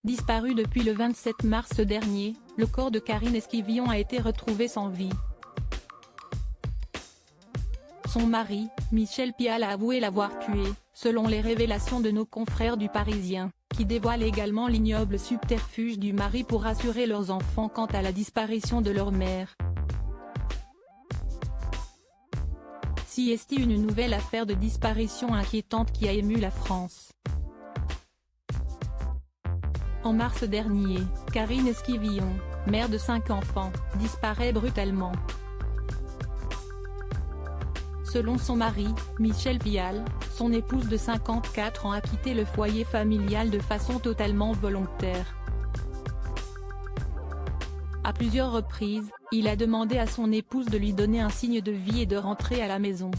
Disparu depuis le 27 mars dernier, le corps de Karine Esquivillon a été retrouvé sans vie. Son mari, Michel Pial, a avoué l'avoir tué, selon les révélations de nos confrères du Parisien, qui dévoilent également l'ignoble subterfuge du mari pour rassurer leurs enfants quant à la disparition de leur mère. Si est une nouvelle affaire de disparition inquiétante qui a ému la France. En mars dernier, Karine Esquivillon, mère de 5 enfants, disparaît brutalement. Selon son mari, Michel Pial, son épouse de 54 ans a quitté le foyer familial de façon totalement volontaire. À plusieurs reprises, il a demandé à son épouse de lui donner un signe de vie et de rentrer à la maison.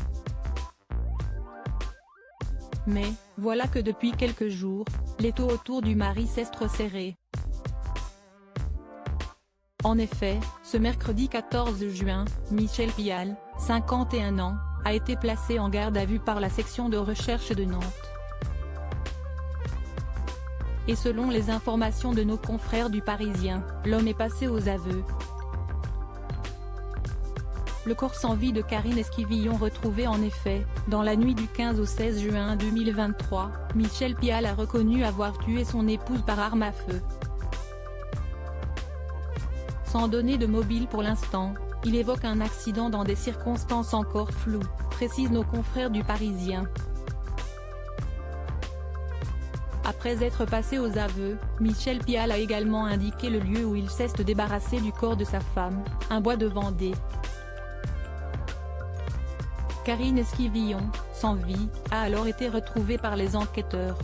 Mais, voilà que depuis quelques jours, l'étau autour du mari s'est resserré. En effet, ce mercredi 14 juin, Michel Pial, 51 ans, a été placé en garde à vue par la section de recherche de Nantes. Et selon les informations de nos confrères du Parisien, l'homme est passé aux aveux. Le corps sans vie de Karine Esquivillon retrouvé en effet, dans la nuit du 15 au 16 juin 2023, Michel Pial a reconnu avoir tué son épouse par arme à feu. Sans donner de mobile pour l'instant, il évoque un accident dans des circonstances encore floues, précisent nos confrères du Parisien. Après être passé aux aveux, Michel Pial a également indiqué le lieu où il s'est débarrassé du corps de sa femme, un bois de Vendée. Karine Esquivillon, sans vie, a alors été retrouvée par les enquêteurs.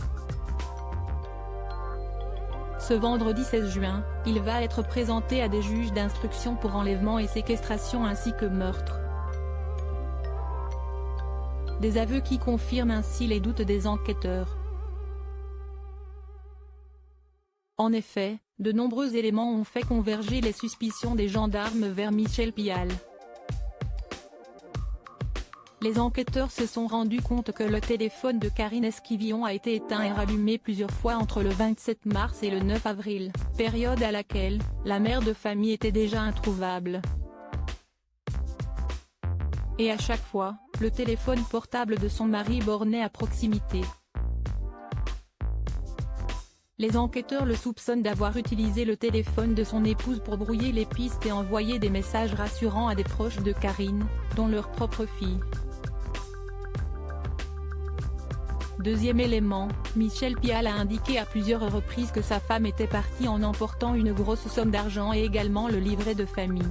Ce vendredi 16 juin, il va être présenté à des juges d'instruction pour enlèvement et séquestration ainsi que meurtre. Des aveux qui confirment ainsi les doutes des enquêteurs. En effet, de nombreux éléments ont fait converger les suspicions des gendarmes vers Michel Pial. Les enquêteurs se sont rendus compte que le téléphone de Karine Esquivillon a été éteint et rallumé plusieurs fois entre le 27 mars et le 9 avril, période à laquelle la mère de famille était déjà introuvable. Et à chaque fois, le téléphone portable de son mari bornait à proximité. Les enquêteurs le soupçonnent d'avoir utilisé le téléphone de son épouse pour brouiller les pistes et envoyer des messages rassurants à des proches de Karine, dont leur propre fille. Deuxième élément, Michel Pial a indiqué à plusieurs reprises que sa femme était partie en emportant une grosse somme d'argent et également le livret de famille.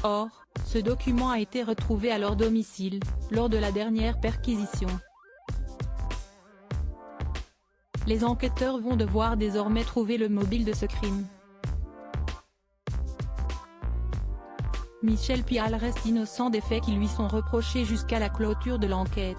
Or, ce document a été retrouvé à leur domicile, lors de la dernière perquisition. Les enquêteurs vont devoir désormais trouver le mobile de ce crime. Michel Pial reste innocent des faits qui lui sont reprochés jusqu'à la clôture de l'enquête.